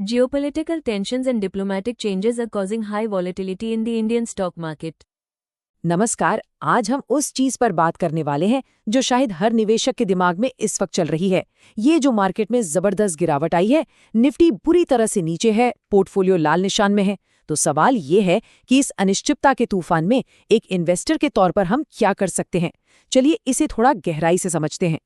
Geopolitical tensions and diplomatic changes are causing high volatility in the Indian stock market. नमस्कार। आज हम उस चीज पर बात करने वाले हैं जो शायद हर निवेशक के दिमाग में इस वक्त चल रही है। ये जो मार्केट में जबरदस्त गिरावट आई है, निफ्टी बुरी तरह से नीचे है, पोर्टफोलियो लाल निशान में है। तो सवाल ये है कि इस अनिश्चितता के तूफान में एक इन्वेस्टर के तौर पर हम क्या कर सकते हैं। चलिए इसे थोड़ा गहराई से समझते हैं।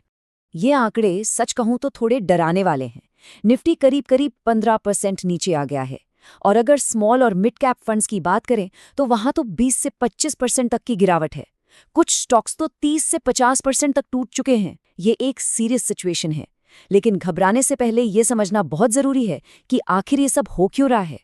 ये आंकड़े सच कहूं तो थोड़े डराने वाले हैं। निफ्टी करीब 15% नीचे आ गया है, और अगर स्मॉल और मिड कैप फंड्स की बात करें तो वहां तो 20 से 25% तक की गिरावट है। कुछ स्टॉक्स तो 30 से 50% तक टूट चुके हैं। ये एक सीरियस सिचुएशन है, लेकिन घबराने से पहले ये समझना बहुत जरूरी है कि आखिर ये सब हो क्यों रहा है।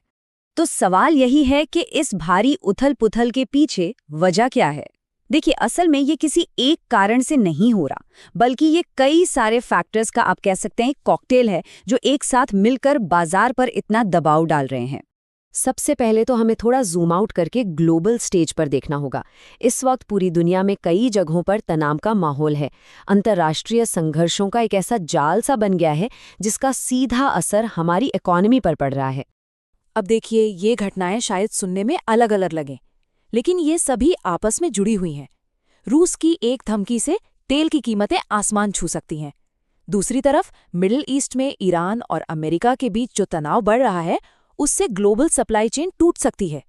तो सवाल यही है कि इस भारी उथल पुथल के पीछे वजह क्या है। देखिए, असल में ये किसी एक कारण से नहीं हो रहा, बल्कि ये कई सारे फैक्टर्स का आप कह सकते हैं कॉकटेल है जो एक साथ मिलकर बाजार पर इतना दबाव डाल रहे हैं। सबसे पहले तो हमें थोड़ा जूम आउट करके ग्लोबल स्टेज पर देखना होगा। इस वक्त पूरी दुनिया में कई जगहों पर तनाव का माहौल है। अंतर्राष्ट्रीय संघर्षों का एक ऐसा जाल सा बन गया है जिसका सीधा असर हमारी इकोनॉमी पर पड़ रहा है। अब देखिए, ये घटनाएं शायद सुनने में अलग अलग लगें, लेकिन ये सभी आपस में जुड़ी हुई हैं। रूस की एक धमकी से तेल की कीमतें आसमान छू सकती हैं। दूसरी तरफ मिडिल ईस्ट में ईरान और अमेरिका के बीच जो तनाव बढ़ रहा है, उससे ग्लोबल सप्लाई चेन टूट सकती है।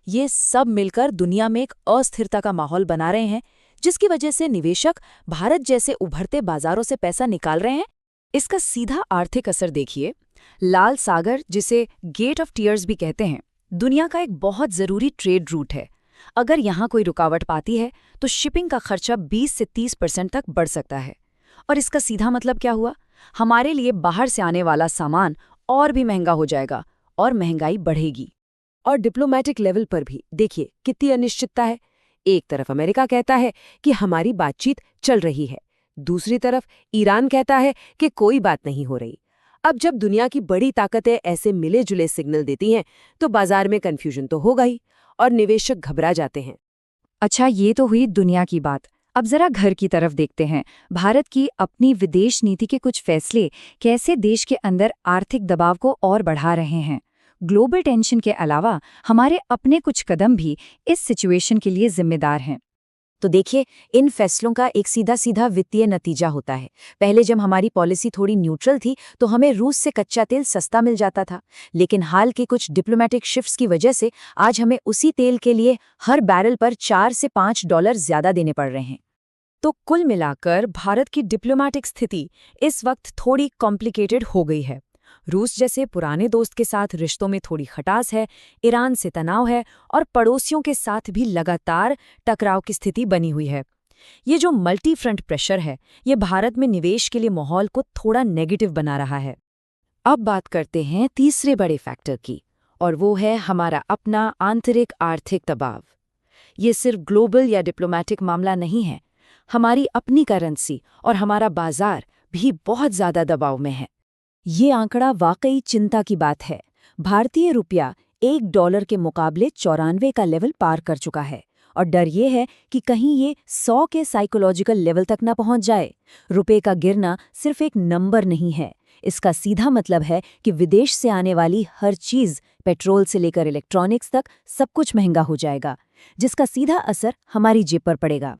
ये सब मिलकर दुनिया में एक अस्थिरता का माहौल बना रहे हैं, जिसकी वजह से निवेशक भारत जैसे उभरते बाजारों से पैसा निकाल रहे हैं। इसका सीधा आर्थिक असर देखिए। लाल सागर, जिसे गेट ऑफ टीयर्स भी कहते हैं, दुनिया का एक बहुत जरूरी ट्रेड रूट है। अगर यहाँ कोई रुकावट पाती है तो शिपिंग का खर्चा 20 से 30% तक बढ़ सकता है। और इसका सीधा मतलब क्या हुआ? हमारे लिए बाहर से आने वाला सामान और भी महंगा हो जाएगा और महंगाई बढ़ेगी। और डिप्लोमेटिक लेवल पर भी देखिए कितनी अनिश्चितता है। एक तरफ अमेरिका कहता है कि हमारी बातचीत चल रही है, दूसरी तरफ ईरान कहता है कि कोई बात नहीं हो रही। अब जब दुनिया की बड़ी ताकतें ऐसे मिले जुले सिग्नल देती हैं तो बाजार में कन्फ्यूजन तो होगा ही, और निवेशक घबरा जाते हैं। अच्छा, ये तो हुई दुनिया की बात। अब जरा घर की तरफ देखते हैं। भारत की अपनी विदेश नीति के कुछ फैसले कैसे देश के अंदर आर्थिक दबाव को और बढ़ा रहे हैं। ग्लोबल टेंशन के अलावा हमारे अपने कुछ कदम भी इस सिचुएशन के लिए जिम्मेदार हैं। तो देखिए, इन फैसलों का एक सीधा सीधा वित्तीय नतीजा होता है। पहले जब हमारी पॉलिसी थोड़ी न्यूट्रल थी तो हमें रूस से कच्चा तेल सस्ता मिल जाता था, लेकिन हाल के कुछ डिप्लोमेटिक शिफ्ट्स की वजह से आज हमें उसी तेल के लिए हर बैरल पर $4 से $5 ज्यादा देने पड़ रहे हैं। तो कुल मिलाकर भारत की डिप्लोमेटिक स्थिति इस वक्त थोड़ी कॉम्प्लिकेटेड हो गई है। रूस जैसे पुराने दोस्त के साथ रिश्तों में थोड़ी खटास है, ईरान से तनाव है, और पड़ोसियों के साथ भी लगातार टकराव की स्थिति बनी हुई है। ये जो मल्टी फ्रंट प्रेशर है, ये भारत में निवेश के लिए माहौल को थोड़ा नेगेटिव बना रहा है। अब बात करते हैं तीसरे बड़े फैक्टर की, और वो है हमारा अपना आंतरिक आर्थिक दबाव। ये सिर्फ ग्लोबल या डिप्लोमेटिक मामला नहीं है। हमारी अपनी करेंसी और हमारा बाजार भी बहुत ज्यादा दबाव में है। ये आंकड़ा वाकई चिंता की बात है। भारतीय रुपया $1 के मुकाबले 94 का लेवल पार कर चुका है, और डर ये है कि कहीं ये 100 के साइकोलॉजिकल लेवल तक न पहुंच जाए। रुपये का गिरना सिर्फ एक नंबर नहीं है, इसका सीधा मतलब है कि विदेश से आने वाली हर चीज, पेट्रोल से लेकर इलेक्ट्रॉनिक्स तक, सब कुछ महंगा हो जाएगा, जिसका सीधा असर हमारी जेब पर पड़ेगा।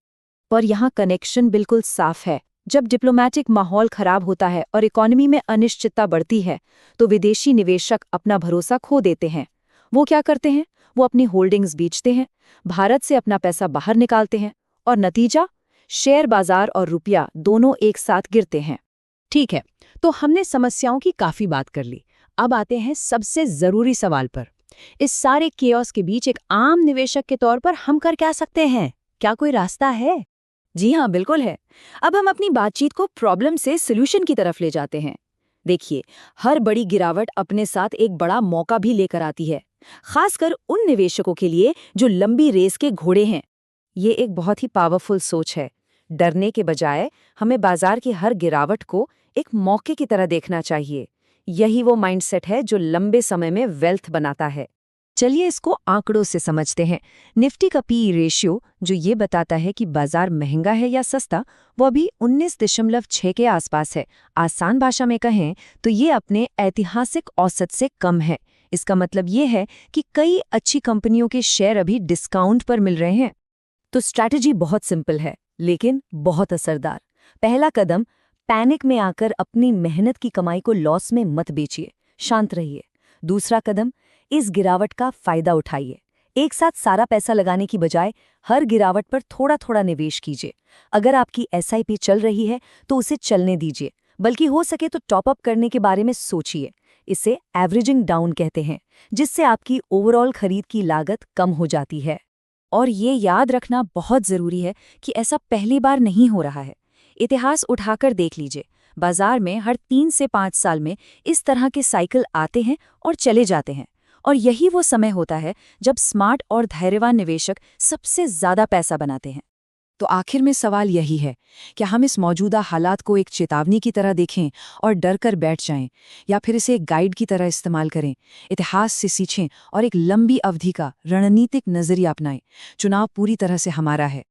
पर यहाँ कनेक्शन बिल्कुल साफ है। जब डिप्लोमेटिक माहौल खराब होता है और इकोनॉमी में अनिश्चितता बढ़ती है तो विदेशी निवेशक अपना भरोसा खो देते हैं। वो क्या करते हैं? वो अपनी होल्डिंग्स बेचते हैं, भारत से अपना पैसा बाहर निकालते हैं, और नतीजा, शेयर बाजार और रुपया दोनों एक साथ गिरते हैं। ठीक है, तो हमने समस्याओं की काफी बात कर ली। अब आते हैं सबसे जरूरी सवाल पर। इस सारे केओस के बीच एक आम निवेशक के तौर पर हम कर क्या सकते हैं? क्या कोई रास्ता है? जी हाँ, बिल्कुल है। अब हम अपनी बातचीत को प्रॉब्लम से सॉल्यूशन की तरफ ले जाते हैं। देखिए, हर बड़ी गिरावट अपने साथ एक बड़ा मौका भी लेकर आती है, खासकर उन निवेशकों के लिए जो लंबी रेस के घोड़े हैं। ये एक बहुत ही पावरफुल सोच है। डरने के बजाय हमें बाजार की हर गिरावट को एक मौके की तरह देखना चाहिए। यही वो माइंडसेट है जो लंबे समय में वेल्थ बनाता है। चलिए इसको आंकड़ों से समझते हैं। निफ्टी का पीई रेशियो, जो ये बताता है कि बाजार महंगा है या सस्ता, वो अभी 19.6 के आसपास है। आसान भाषा में कहें तो ये अपने ऐतिहासिक औसत से कम है। इसका मतलब ये है कि कई अच्छी कंपनियों के शेयर अभी डिस्काउंट पर मिल रहे हैं। तो स्ट्रैटेजी बहुत सिंपल है, लेकिन बहुत असरदार। पहला कदम, पैनिक में आकर अपनी मेहनत की कमाई को लॉस में मत बेचिए, शांत रहिए। दूसरा कदम, इस गिरावट का फायदा उठाइए। एक साथ सारा पैसा लगाने की बजाय हर गिरावट पर थोड़ा थोड़ा निवेश कीजिए। अगर आपकी एसआईपी चल रही है तो उसे चलने दीजिए, बल्कि हो सके तो टॉप अप करने के बारे में सोचिए। इसे एवरेजिंग डाउन कहते हैं, जिससे आपकी ओवरऑल खरीद की लागत कम हो जाती है। और ये याद रखना बहुत ज़रूरी है कि ऐसा पहली बार नहीं हो रहा है। इतिहास उठाकर देख लीजिए, बाजार में हर 3 से 5 साल में इस तरह के साइकिल आते हैं और चले जाते हैं। और यही वो समय होता है जब स्मार्ट और धैर्यवान निवेशक सबसे ज़्यादा पैसा बनाते हैं। तो आखिर में सवाल यही है, क्या हम इस मौजूदा हालात को एक चेतावनी की तरह देखें और डर कर बैठ जाएं, या फिर इसे एक गाइड की तरह इस्तेमाल करें, इतिहास से सीखें और एक लंबी अवधि का रणनीतिक नजरिया अपनाएं। चुनाव पूरी तरह से हमारा है।